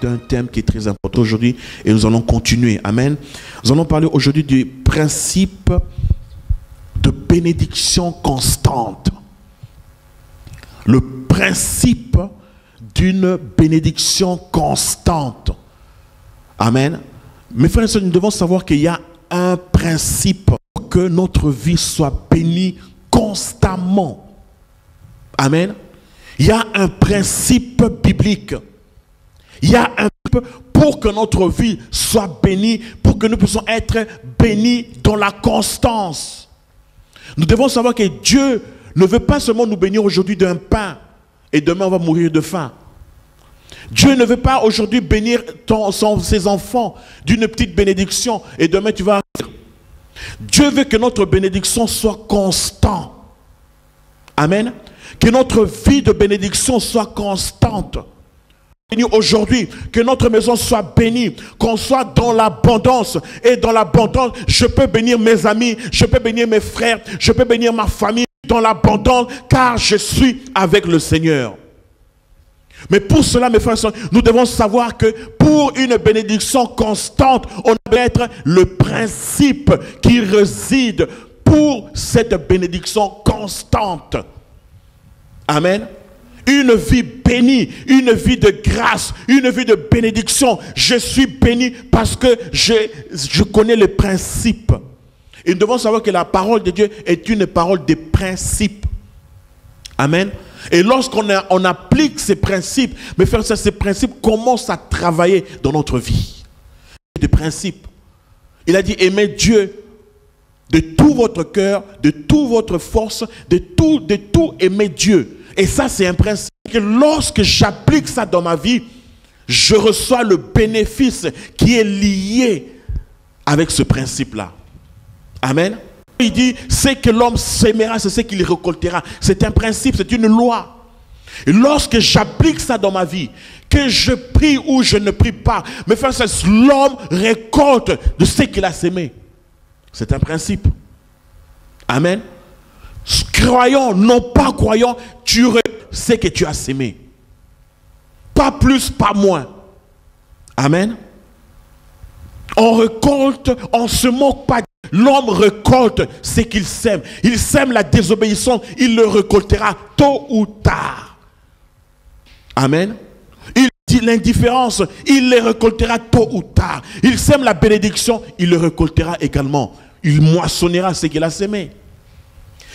d'un thème qui est très important aujourd'hui et nous allons continuer. Amen. Nous allons parler aujourd'hui du principe de bénédiction constante. Le principe d'une bénédiction constante. Amen. Mes frères et sœurs, nous devons savoir qu'il y a un principe pour que notre vie soit bénie constamment. Amen. Il y a un principe biblique. Il y a un principe pour que notre vie soit bénie, pour que nous puissions être bénis dans la constance. Nous devons savoir que Dieu ne veut pas seulement nous bénir aujourd'hui d'un pain et demain on va mourir de faim. Dieu ne veut pas aujourd'hui bénir ses enfants d'une petite bénédiction et demain tu vas... Dieu veut que notre bénédiction soit constante. Amen. Que notre vie de bénédiction soit constante. Aujourd'hui, que notre maison soit bénie, qu'on soit dans l'abondance. Et dans l'abondance, je peux bénir mes amis, je peux bénir mes frères, je peux bénir ma famille dans l'abondance, car je suis avec le Seigneur. Mais pour cela, mes frères et sœurs, nous devons savoir que pour une bénédiction constante, on doit être le principe qui réside pour cette bénédiction constante. Amen. Une vie bénie, une vie de grâce, une vie de bénédiction. Je suis béni parce que je connais les principes. Et nous devons savoir que la parole de Dieu est une parole de principes. Amen. Et lorsqu'on applique ces principes, mes frères et sœurs, ces principes commencent à travailler dans notre vie. Des principes. Il a dit aimer Dieu de tout votre cœur, de toute votre force, de tout aimer Dieu. Et ça, c'est un principe que lorsque j'applique ça dans ma vie, je reçois le bénéfice qui est lié avec ce principe-là. Amen. Il dit, c'est que l'homme s'aimera, c'est ce qu'il récoltera. C'est un principe, c'est une loi. Et lorsque j'applique ça dans ma vie, que je prie ou je ne prie pas, mes frères et sœurs, l'homme récolte de ce qu'il a sémé. C'est un principe. Amen. Croyant, non pas croyant, tu sais que tu as sémé. Pas plus, pas moins. Amen. On récolte, on ne se moque pas. L'homme récolte ce qu'il sème. Il sème la désobéissance, il le récoltera tôt ou tard. Amen. Il dit l'indifférence, il le récoltera tôt ou tard. Il sème la bénédiction, il le récoltera également. Il moissonnera ce qu'il a sémé.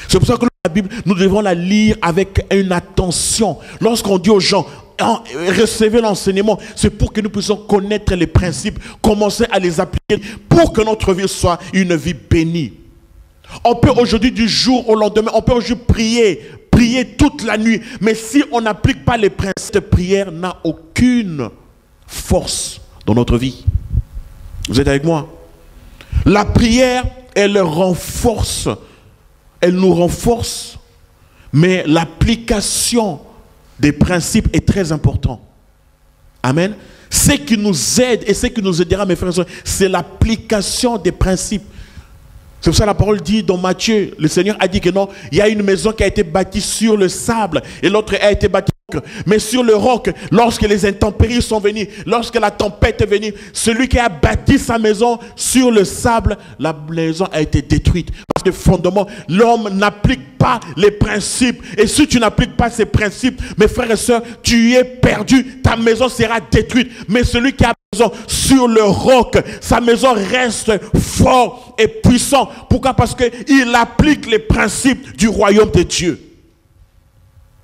C'est pour ça que la Bible, nous devons la lire avec une attention. Lorsqu'on dit aux gens, recevez l'enseignement, c'est pour que nous puissions connaître les principes, commencer à les appliquer, pour que notre vie soit une vie bénie. On peut aujourd'hui, du jour au lendemain, on peut aujourd'hui prier toute la nuit, mais si on n'applique pas les principes, de prière n'a aucune force dans notre vie. Vous êtes avec moi? La prière, elle renforce. Elle nous renforce, mais l'application des principes est très important. Amen. Ce qui nous aide et ce qui nous aidera, mes frères et sœurs, c'est l'application des principes. C'est pour ça que la parole dit dans Matthieu, le Seigneur a dit que non, il y a une maison qui a été bâtie sur le sable et l'autre a été bâtie. Mais sur le roc, lorsque les intempéries sont venues, lorsque la tempête est venue, celui qui a bâti sa maison sur le sable, la maison a été détruite. Parce que fondamentalement, l'homme n'applique pas les principes. Et si tu n'appliques pas ces principes, mes frères et sœurs, tu es perdu, ta maison sera détruite. Mais celui qui a maison sur le roc, sa maison reste fort et puissant. Pourquoi? Parce qu'il applique les principes du royaume de Dieu.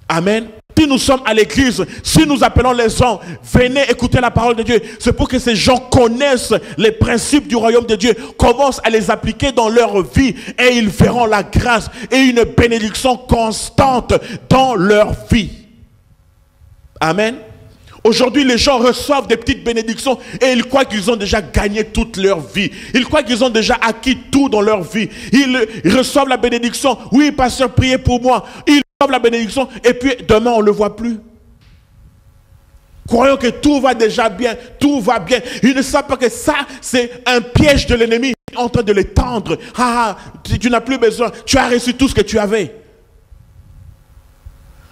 Amen. Si nous sommes à l'église, si nous appelons les gens, venez écouter la parole de Dieu. C'est pour que ces gens connaissent les principes du royaume de Dieu, commencent à les appliquer dans leur vie et ils verront la grâce et une bénédiction constante dans leur vie. Amen. Aujourd'hui, les gens reçoivent des petites bénédictions et ils croient qu'ils ont déjà gagné toute leur vie. Ils croient qu'ils ont déjà acquis tout dans leur vie. Ils reçoivent la bénédiction. Oui, pasteur, priez pour moi. Ils reçoivent la bénédiction et puis demain, on ne le voit plus. Croyons que tout va déjà bien, tout va bien. Ils ne savent pas que ça, c'est un piège de l'ennemi en train de les tendre. Ah, tu n'as plus besoin. Tu as reçu tout ce que tu avais.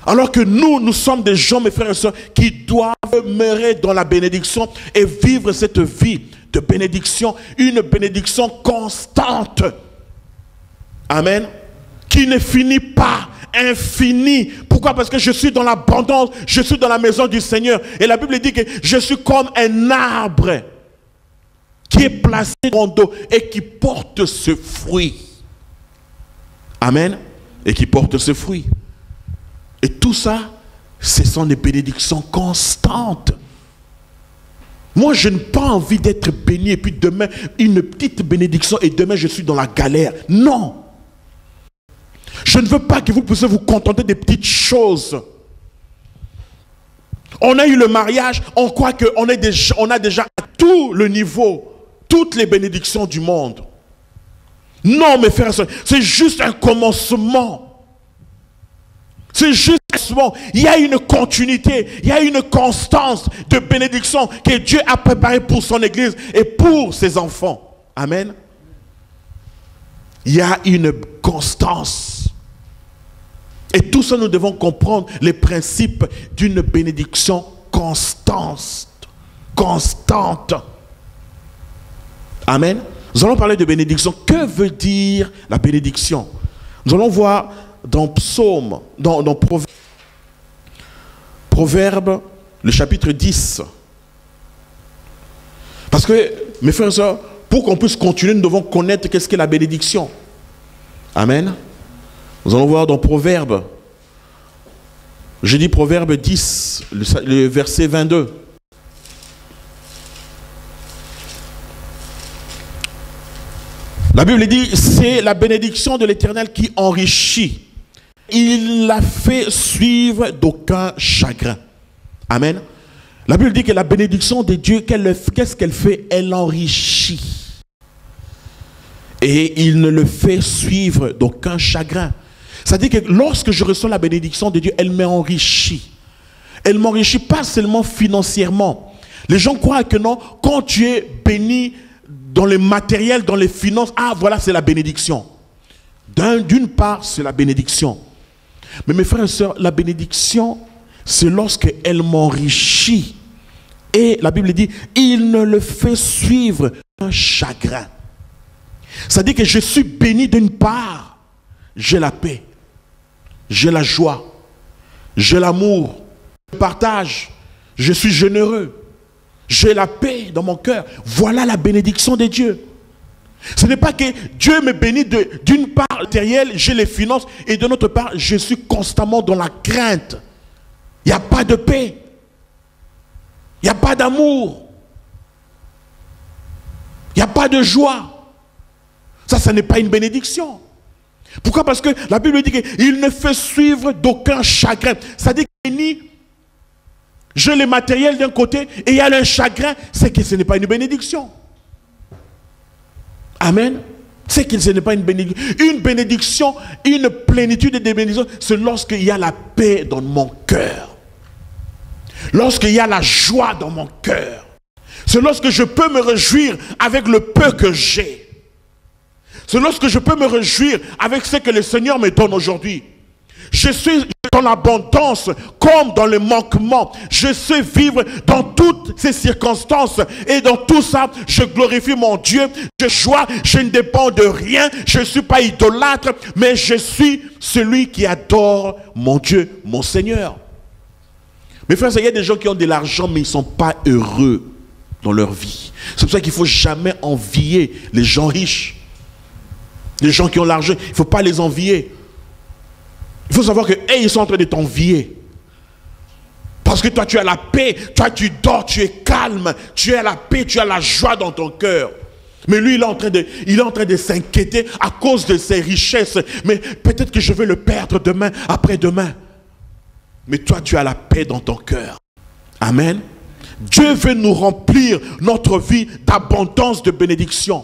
Alors que nous sommes des gens, mes frères et sœurs, qui doivent demeurer dans la bénédiction et vivre cette vie de bénédiction, une bénédiction constante. Amen. Qui ne finit pas, infinie. Pourquoi? Parce que je suis dans l'abondance, je suis dans la maison du Seigneur. Et la Bible dit que je suis comme un arbre qui est placé dans le dos et qui porte ce fruit. Amen. Et qui porte ce fruit. Et tout ça, ce sont des bénédictions constantes. Moi, je n'ai pas envie d'être béni et puis demain, une petite bénédiction et demain, je suis dans la galère. Non. Je ne veux pas que vous puissiez vous contenter des petites choses. On a eu le mariage, on croit qu'on a déjà à tout le niveau, toutes les bénédictions du monde. Non, mes frères et sœurs, c'est juste un commencement. C'est juste un commencement. Il y a une continuité, il y a une constance de bénédiction que Dieu a préparée pour son Église et pour ses enfants. Amen. Il y a une constance. Et tout ça, nous devons comprendre les principes d'une bénédiction constante. Amen. Nous allons parler de bénédiction. Que veut dire la bénédiction? Nous allons voir dans Psaume, dans Proverbe, le chapitre 10. Parce que, mes frères et sœurs, pour qu'on puisse continuer, nous devons connaître qu'est-ce qu'est la bénédiction. Amen. Nous allons voir dans Proverbe. Je dis Proverbe 10, le verset 22. La Bible dit, c'est la bénédiction de l'Éternel qui enrichit. Il la fait suivre d'aucun chagrin. Amen. La Bible dit que la bénédiction de Dieu, qu'est-ce qu'elle fait? Elle enrichit. Et il ne le fait suivre d'aucun chagrin. C'est-à-dire que lorsque je reçois la bénédiction de Dieu, elle m'enrichit. Elle m'enrichit pas seulement financièrement. Les gens croient que non, quand tu es béni dans le matériel, dans les finances, ah voilà, c'est la bénédiction. D'une part, c'est la bénédiction. Mais mes frères et sœurs, la bénédiction, c'est lorsqu'elle m'enrichit. Et la Bible dit, il ne le fait suivre qu'un chagrin. C'est-à-dire que je suis béni d'une part, j'ai la paix, j'ai la joie, j'ai l'amour, je partage, je suis généreux, j'ai la paix dans mon cœur. Voilà la bénédiction de Dieu. Ce n'est pas que Dieu me bénit d'une part matérielle, j'ai les finances, et de l'autre part, je suis constamment dans la crainte. Il n'y a pas de paix. Il n'y a pas d'amour. Il n'y a pas de joie. Ça n'est pas une bénédiction. Pourquoi? Parce que la Bible dit qu'il ne fait suivre d'aucun chagrin. C'est-à-dire que j'ai le matériel d'un côté et il y a un chagrin, c'est que ce n'est pas une bénédiction. Amen. C'est que ce n'est pas une bénédiction. Une bénédiction, une plénitude de bénédiction, c'est lorsqu'il y a la paix dans mon cœur. Lorsqu'il y a la joie dans mon cœur. C'est lorsque je peux me réjouir avec le peu que j'ai. C'est lorsque je peux me réjouir avec ce que le Seigneur me donne aujourd'hui. Je suis dans l'abondance comme dans le manquement. Je sais vivre dans toutes ces circonstances. Et dans tout ça, je glorifie mon Dieu. Je joie, je ne dépends de rien. Je ne suis pas idolâtre, mais je suis celui qui adore mon Dieu, mon Seigneur. Mes frères, il y a des gens qui ont de l'argent, mais ils ne sont pas heureux dans leur vie. C'est pour ça qu'il ne faut jamais envier les gens riches. Les gens qui ont l'argent, il ne faut pas les envier. Il faut savoir que ils sont en train de t'envier. Parce que toi, tu as la paix, toi, tu dors, tu es calme, tu as la paix, tu as la joie dans ton cœur. Mais lui, il est en train de s'inquiéter à cause de ses richesses. Mais peut-être que je vais le perdre demain, après-demain. Mais toi, tu as la paix dans ton cœur. Amen. Dieu veut nous remplir notre vie d'abondance, de bénédiction.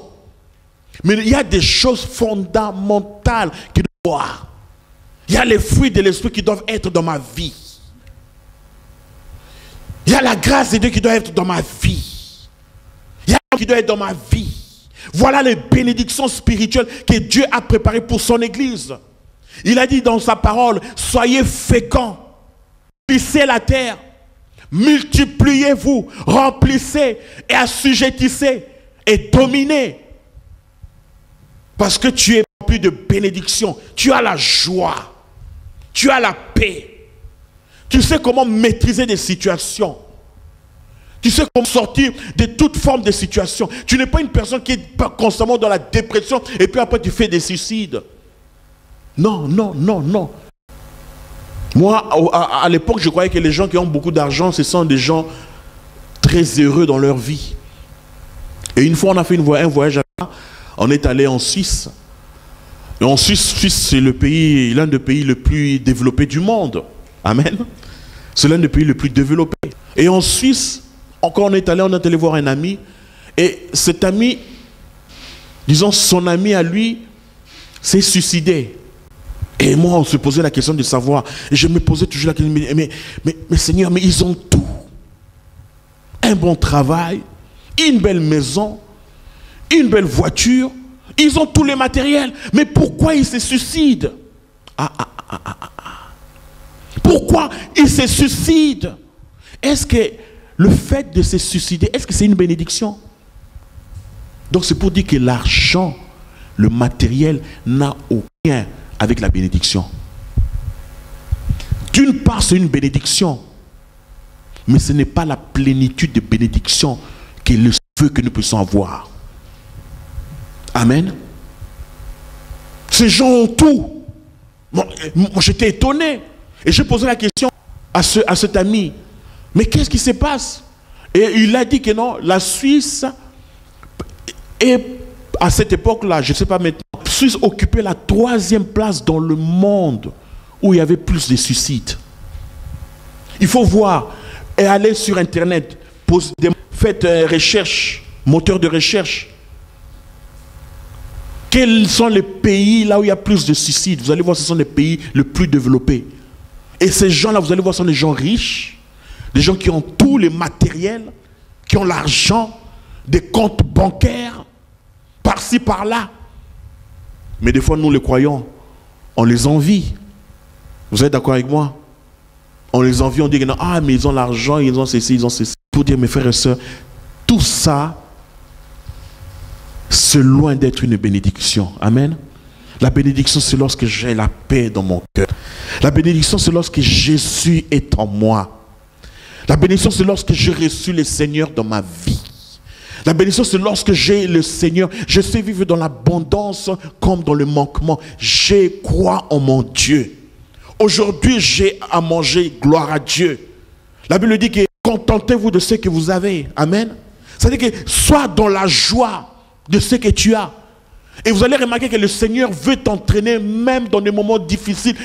Mais il y a des choses fondamentales qui doivent avoir. Il y a les fruits de l'esprit qui doivent être dans ma vie. Il y a la grâce de Dieu qui doit être dans ma vie. Il y a qui doit être dans ma vie. Voilà les bénédictions spirituelles que Dieu a préparées pour son Église. Il a dit dans sa parole, soyez féconds. Remplissez la terre. Multipliez-vous, remplissez et assujettissez et dominez. Parce que tu es rempli de bénédiction. Tu as la joie. Tu as la paix. Tu sais comment maîtriser des situations. Tu sais comment sortir de toute forme de situation. Tu n'es pas une personne qui est constamment dans la dépression et puis après tu fais des suicides. Non, non, non, non. Moi, à l'époque, je croyais que les gens qui ont beaucoup d'argent, ce sont des gens très heureux dans leur vie. Et une fois, on a fait un voyage, on est allé en Suisse. Et en Suisse, c'est le pays, l'un des pays les plus développés du monde. Amen. C'est l'un des pays les plus développés. Et en Suisse, encore on est allé voir un ami. Et cet ami, disons son ami à lui, s'est suicidé. Et moi, on se posait la question de savoir. Et je me posais toujours la question, mais Seigneur, mais ils ont tout. Un bon travail, une belle maison, une belle voiture. Ils ont tous les matériels. Mais pourquoi ils se suicident? Pourquoi ils se suicident? Est-ce que le fait de se suicider, est-ce que c'est une bénédiction? Donc c'est pour dire que l'argent, le matériel n'a aucun avec la bénédiction. D'une part, c'est une bénédiction, mais ce n'est pas la plénitude de bénédiction que le feu que nous puissions avoir. Amen. Ces gens ont tout. Moi, j'étais étonné. Et j'ai posé la question à cet ami. Mais qu'est-ce qui se passe? Et il a dit que non, la Suisse est, à cette époque-là, je ne sais pas maintenant, la Suisse occupait la 3e place dans le monde où il y avait plus de suicides. Il faut voir et aller sur Internet, faites recherche, moteur de recherche. Quels sont les pays là où il y a plus de suicides? Vous allez voir, ce sont les pays les plus développés. Et ces gens-là, vous allez voir, ce sont des gens riches, des gens qui ont tous les matériels, qui ont l'argent, des comptes bancaires, par-ci, par-là. Mais des fois, nous les croyons, on les envie. Vous êtes d'accord avec moi? On les envie, on dit que non, ah, mais ils ont l'argent, ils ont ceci, ils ont ceci. Pour dire, mes frères et sœurs, tout ça, c'est loin d'être une bénédiction. Amen. La bénédiction, c'est lorsque j'ai la paix dans mon cœur. La bénédiction, c'est lorsque Jésus est en moi. La bénédiction, c'est lorsque j'ai reçu le Seigneur dans ma vie. La bénédiction, c'est lorsque j'ai le Seigneur. Je sais vivre dans l'abondance comme dans le manquement. Je crois en mon Dieu. Aujourd'hui, j'ai à manger, gloire à Dieu. La Bible dit que contentez-vous de ce que vous avez. Amen. C'est-à-dire que sois dans la joie de ce que tu as. Et vous allez remarquer que le Seigneur veut t'entraîner même dans les moments difficiles.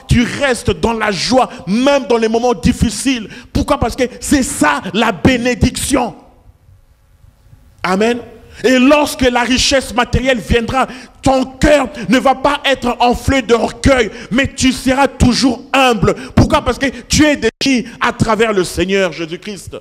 Tu restes dans la joie même dans les moments difficiles. Pourquoi? Parce que c'est ça la bénédiction. Amen. Et lorsque la richesse matérielle viendra, ton cœur ne va pas être enflé d'orgueil, mais tu seras toujours humble. Pourquoi? Parce que tu es béni à travers le Seigneur Jésus-Christ.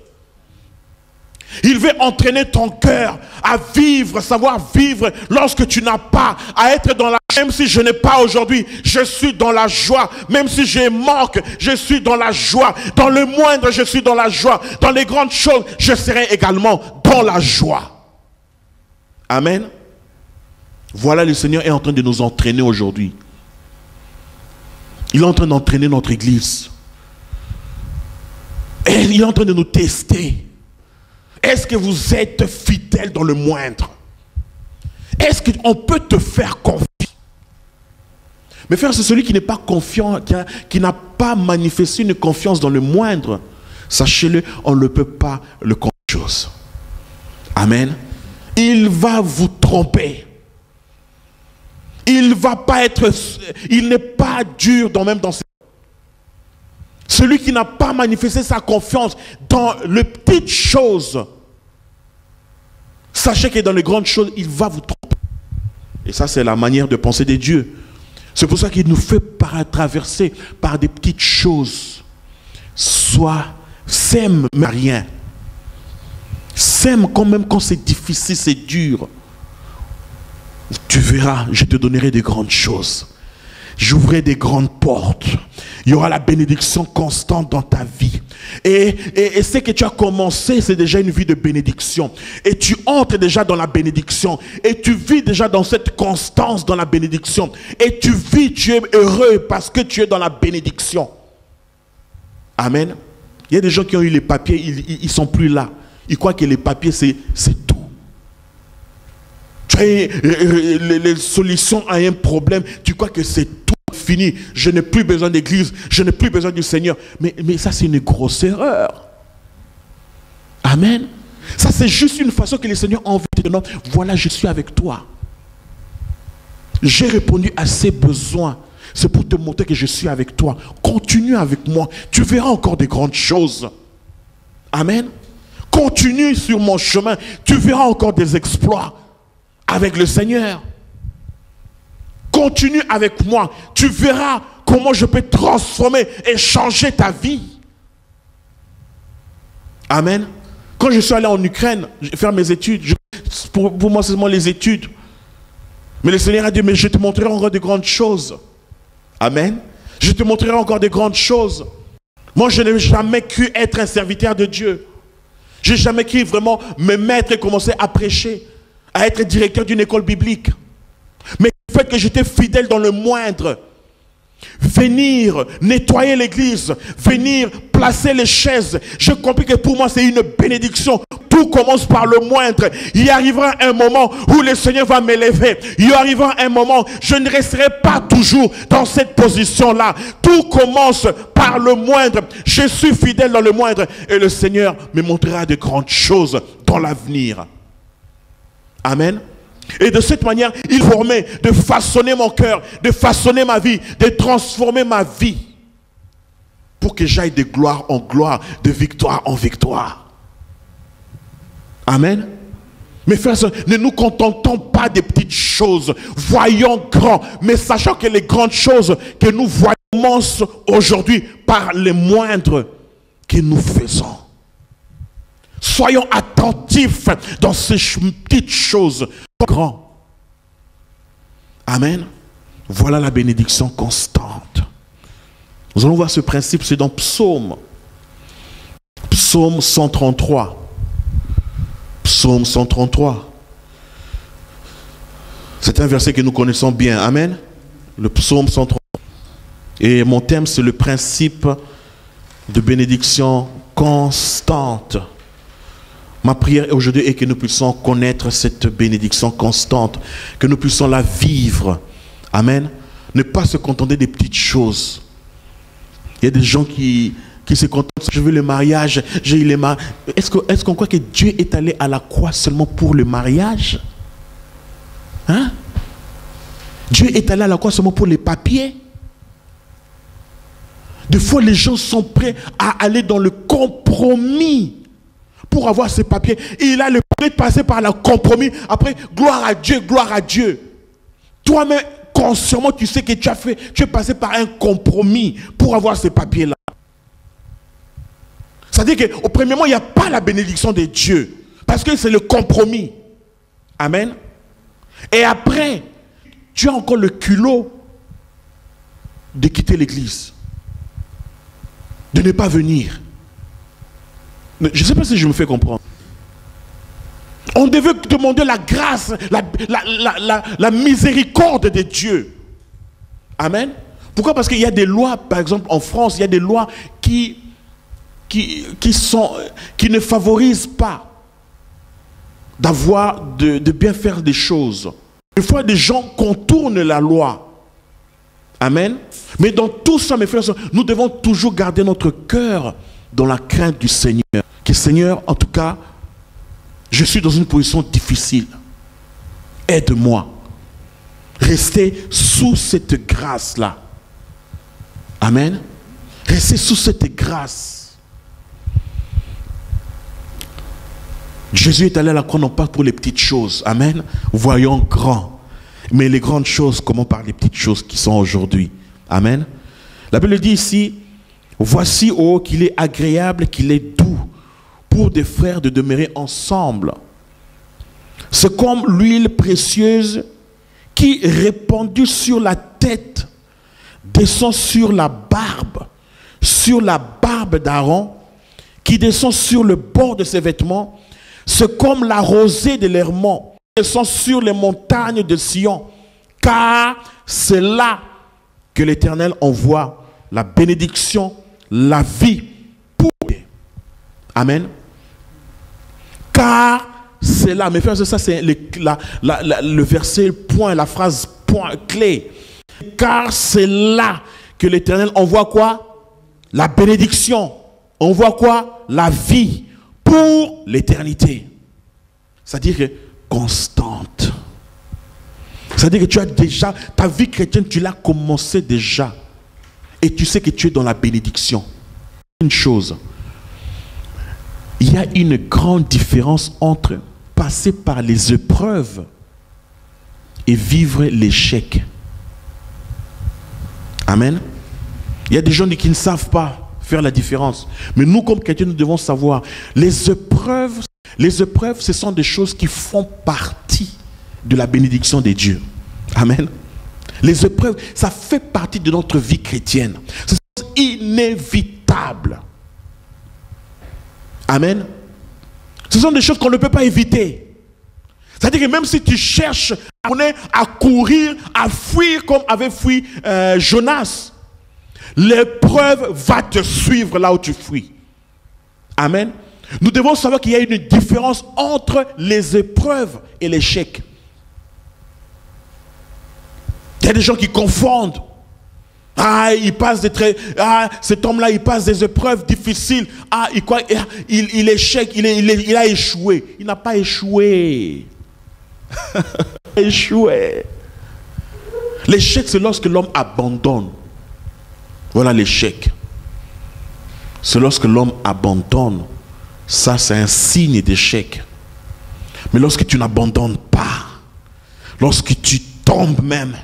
Il veut entraîner ton cœur à vivre, savoir vivre lorsque tu n'as pas, à être dans la joie. Même si je n'ai pas aujourd'hui, je suis dans la joie. Même si je manque, je suis dans la joie. Dans le moindre, je suis dans la joie. Dans les grandes choses, je serai également dans la joie. Amen. Voilà, le Seigneur est en train de nous entraîner aujourd'hui. Il est en train d'entraîner notre église. Et il est en train de nous tester. Est-ce que vous êtes fidèle dans le moindre? Est-ce qu'on peut te faire confiance? Mais frère, c'est celui qui n'est pas confiant, qui n'a pas manifesté une confiance dans le moindre. Sachez-le, on ne peut pas le confier chose. Amen. Il va vous tromper. Il va pas être, il n'est pas dur même dans ses... Celui qui n'a pas manifesté sa confiance dans les petites choses, sachez que dans les grandes choses, il va vous tromper. Et ça, c'est la manière de penser de Dieu. C'est pour ça qu'il nous fait traverser par des petites choses. Sème rien. Sème quand même quand c'est difficile, c'est dur. Tu verras, je te donnerai des grandes choses. J'ouvrirai des grandes portes. Il y aura la bénédiction constante dans ta vie. Et ce que tu as commencé, c'est déjà une vie de bénédiction. Et tu entres déjà dans la bénédiction. Et tu vis déjà dans cette constance dans la bénédiction. Et tu vis, tu es heureux parce que tu es dans la bénédiction. Amen. Il y a des gens qui ont eu les papiers, ils ne sont plus là. Ils croient que les papiers, c'est tout. Tu as les solutions à un problème, tu crois que c'est tout. Fini, je n'ai plus besoin d'église, je n'ai plus besoin du Seigneur. Mais ça, c'est une grosse erreur. Amen. Ça, c'est juste une façon que le Seigneur a envie de te dire, voilà, je suis avec toi. J'ai répondu à ses besoins. C'est pour te montrer que je suis avec toi. Continue avec moi. Tu verras encore des grandes choses. Amen. Continue sur mon chemin. Tu verras encore des exploits avec le Seigneur. Continue avec moi. Tu verras comment je peux transformer et changer ta vie. Amen. Quand je suis allé en Ukraine, faire mes études, pour moi, c'est seulement les études. Mais le Seigneur a dit, mais je te montrerai encore de grandes choses. Amen. Je te montrerai encore de grandes choses. Moi, je n'ai jamais cru être un serviteur de Dieu. Je n'ai jamais cru vraiment me mettre et commencer à prêcher, à être directeur d'une école biblique. Mais le fait que j'étais fidèle dans le moindre, venir nettoyer l'église, venir placer les chaises, j'ai compris que pour moi c'est une bénédiction. Tout commence par le moindre. Il arrivera un moment où le Seigneur va m'élever. Il arrivera un moment, je ne resterai pas toujours dans cette position-là. Tout commence par le moindre. Je suis fidèle dans le moindre et le Seigneur me montrera de grandes choses dans l'avenir. Amen. Et de cette manière, il formait de façonner mon cœur, de façonner ma vie, de transformer ma vie pour que j'aille de gloire en gloire, de victoire en victoire. Amen. Mes frères, ne nous contentons pas des petites choses, voyons grand, mais sachant que les grandes choses que nous voyons commencent aujourd'hui par les moindres que nous faisons. Soyons attentifs dans ces petites choses grandes. Amen. Voilà la bénédiction constante. Nous allons voir ce principe, c'est dans Psaume. Psaume 133. Psaume 133. C'est un verset que nous connaissons bien. Amen. Le Psaume 133. Et mon thème, c'est le principe de bénédiction constante. Ma prière aujourd'hui est que nous puissions connaître cette bénédiction constante, que nous puissions la vivre. Amen. Ne pas se contenter des petites choses. Il y a des gens qui se contentent, je veux le mariage, j'ai eu les mariages. Est-ce qu'on croit que Dieu est allé à la croix seulement pour le mariage? Hein? Dieu est allé à la croix seulement pour les papiers? Des fois, les gens sont prêts à aller dans le compromis pour avoir ces papiers. Et il a le prêt de passer par le compromis. Après, gloire à Dieu, gloire à Dieu. Toi-même, consciemment, tu sais que tu es passé par un compromis pour avoir ces papiers-là. C'est-à-dire qu'au premier moment, il n'y a pas la bénédiction de Dieu. Parce que c'est le compromis. Amen. Et après, tu as encore le culot de quitter l'église. De ne pas venir. Je ne sais pas si je me fais comprendre. On devait demander la grâce, la miséricorde de Dieu. Amen. Pourquoi? Parce qu'il y a des lois, par exemple en France, il y a des lois qui ne favorisent pas de bien faire des choses. Des fois, des gens contournent la loi. Amen. Mais dans tout ça, mes frères, nous devons toujours garder notre cœur dans la crainte du Seigneur. Que Seigneur, en tout cas, je suis dans une position difficile. Aide-moi. Restez sous cette grâce-là. Amen. Restez sous cette grâce. Jésus est allé à la croix non pas pour les petites choses. Amen. Voyons grand. Mais les grandes choses, comment par les petites choses qui sont aujourd'hui. Amen. La Bible dit ici, voici, oh, qu'il est agréable, qu'il est doux pour des frères de demeurer ensemble. C'est comme l'huile précieuse qui, répandue sur la tête descend sur la barbe d'Aaron, qui descend sur le bord de ses vêtements. C'est comme la rosée de l'Hermon qui descend sur les montagnes de Sion. Car c'est là que l'Éternel envoie la bénédiction, la vie pour eux. Amen. Car c'est là, mes frères, ça c'est le verset point, la phrase point clé. Car c'est là que l'Éternel envoie quoi? La bénédiction. Envoie quoi? La vie pour l'éternité. C'est-à-dire que constante. C'est-à-dire que tu as déjà, ta vie chrétienne, tu l'as commencé déjà. Et tu sais que tu es dans la bénédiction. Une chose, il y a une grande différence entre passer par les épreuves et vivre l'échec. Amen. Il y a des gens qui ne savent pas faire la différence. Mais nous, comme chrétiens, nous devons savoir, les épreuves, ce sont des choses qui font partie de la bénédiction de Dieu. Amen. Les épreuves, ça fait partie de notre vie chrétienne. C'est inévitable. Amen. Ce sont des choses qu'on ne peut pas éviter. C'est-à-dire que même si tu cherches à courir, à fuir comme avait fui Jonas, l'épreuve va te suivre là où tu fuis. Amen. Nous devons savoir qu'il y a une différence entre les épreuves et l'échec. Il y a des gens qui confondent. Il passe cet homme-là, il passe des épreuves difficiles. Il échec, il a échoué. Il n'a pas échoué. Échoué. L'échec, c'est lorsque l'homme abandonne. Voilà l'échec. C'est lorsque l'homme abandonne. Ça, c'est un signe d'échec. Mais lorsque tu n'abandonnes pas, lorsque tu tombes même,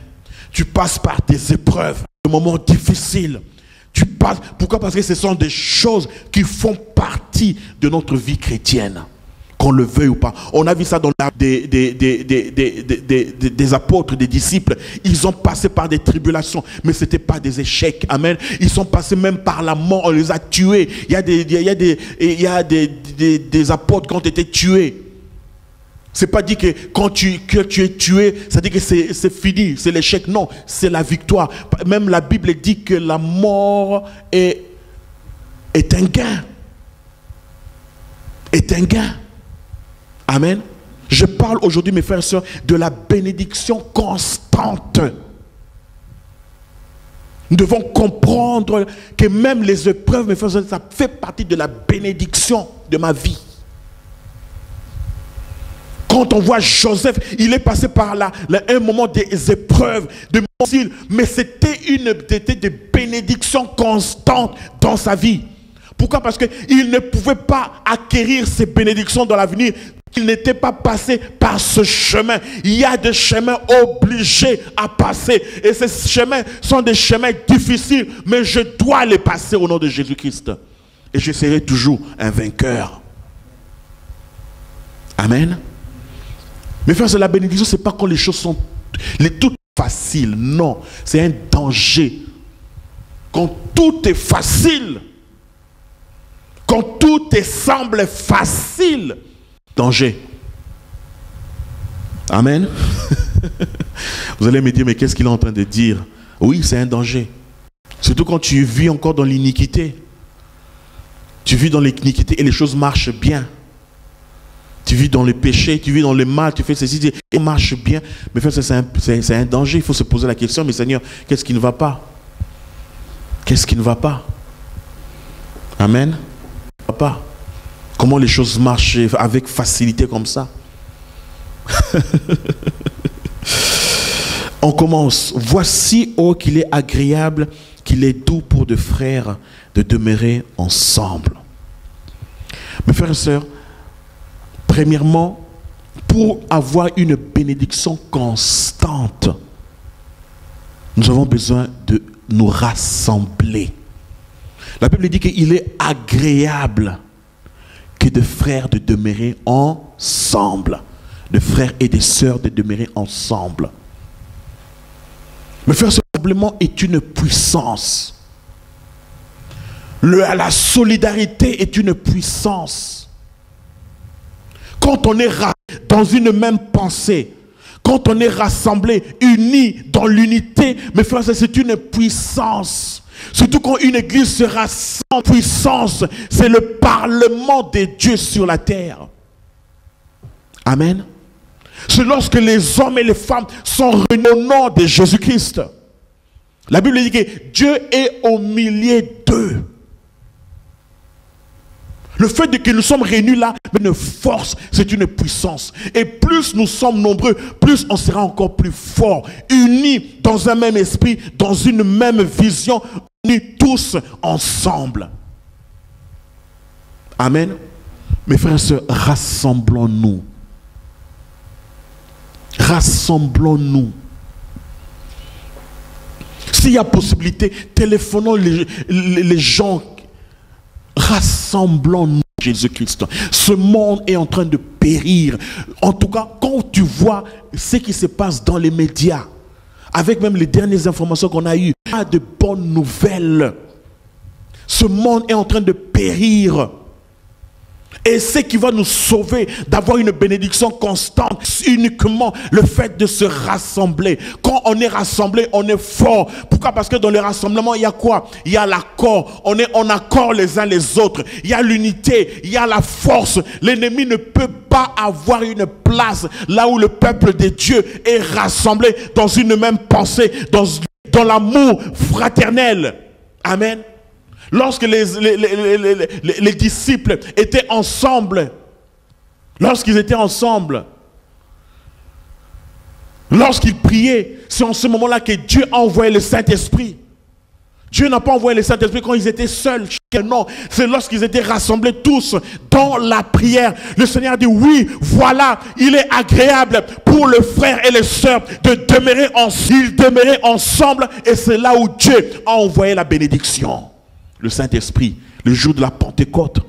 tu passes par des épreuves, des moments difficiles. Tu passes. Pourquoi? Parce que ce sont des choses qui font partie de notre vie chrétienne. Qu'on le veuille ou pas. On a vu ça dans des apôtres, des disciples. Ils ont passé par des tribulations, mais ce n'était pas des échecs. Amen. Ils sont passés même par la mort. On les a tués. Il y a des apôtres qui ont été tués. C'est pas dit que quand tu es tué, ça dit que c'est fini, c'est l'échec. Non, c'est la victoire. Même la Bible dit que la mort est un gain. Est un gain. Amen. Je parle aujourd'hui, mes frères et sœurs, de la bénédiction constante. Nous devons comprendre que même les épreuves, mes frères et sœurs, ça fait partie de la bénédiction de ma vie. Quand on voit Joseph, il est passé par là, un moment des épreuves, de difficiles, mais c'était des bénédictions constantes dans sa vie. Pourquoi? Parce qu'il ne pouvait pas acquérir ces bénédictions dans l'avenir. Il n'était pas passé par ce chemin. Il y a des chemins obligés à passer. Et ces chemins sont des chemins difficiles, mais je dois les passer au nom de Jésus-Christ. Et je serai toujours un vainqueur. Amen. Mais frères, la bénédiction, ce n'est pas quand les choses sont toutes faciles. Non, c'est un danger. Quand tout est facile, quand tout semble facile, danger. Amen. Vous allez me dire, mais qu'est-ce qu'il est en train de dire? Oui, c'est un danger. Surtout quand tu vis encore dans l'iniquité. Tu vis dans l'iniquité et les choses marchent bien. Tu vis dans le péché, tu vis dans le mal, tu fais ceci, et marche bien. Mais c'est un danger. Il faut se poser la question, mais Seigneur, qu'est-ce qui ne va pas? Qu'est-ce qui ne va pas? Amen. Pas. Comment les choses marchent avec facilité comme ça? On commence. Voici, oh, qu'il est agréable, qu'il est doux pour deux frères de demeurer ensemble. Mes frères et sœurs, premièrement, pour avoir une bénédiction constante, nous avons besoin de nous rassembler. La Bible dit qu'il est agréable que de frères de demeurer ensemble. De frères et de sœurs de demeurer ensemble. Mais frères, rassemblement est une puissance. La solidarité est une puissance. Quand on est dans une même pensée, quand on est rassemblés, unis dans l'unité, mes frères, c'est une puissance. Surtout quand une église se rassemble, puissance, c'est le parlement de Dieu sur la terre. Amen. C'est lorsque les hommes et les femmes sont réunis au nom de Jésus-Christ. La Bible dit que Dieu est au milieu d'eux. Le fait que nous sommes réunis là, c'est une force, c'est une puissance. Et plus nous sommes nombreux, plus on sera encore plus fort. Unis dans un même esprit, dans une même vision, unis tous ensemble. Amen. Mes frères et sœurs, rassemblons-nous. Rassemblons-nous. S'il y a possibilité, téléphonons les gens. Rassemblons-nous, Jésus-Christ. Ce monde est en train de périr. En tout cas, quand tu vois ce qui se passe dans les médias, avec même les dernières informations qu'on a eues, pas de bonnes nouvelles. Ce monde est en train de périr. Et ce qui va nous sauver d'avoir une bénédiction constante, uniquement le fait de se rassembler. Quand on est rassemblé, on est fort. Pourquoi? Parce que dans le rassemblement, il y a quoi? Il y a l'accord. On est en accord les uns les autres. Il y a l'unité, il y a la force. L'ennemi ne peut pas avoir une place là où le peuple de Dieu est rassemblé dans une même pensée, dans l'amour fraternel. Amen. Lorsque les disciples étaient ensemble, lorsqu'ils priaient, c'est en ce moment-là que Dieu a envoyé le Saint-Esprit. Dieu n'a pas envoyé le Saint-Esprit quand ils étaient seuls. Non, c'est lorsqu'ils étaient rassemblés tous dans la prière. Le Seigneur dit, oui, voilà, il est agréable pour le frère et les sœurs de demeurer ensemble. Ils demeuraient ensemble et c'est là où Dieu a envoyé la bénédiction. Le Saint-Esprit, le jour de la Pentecôte.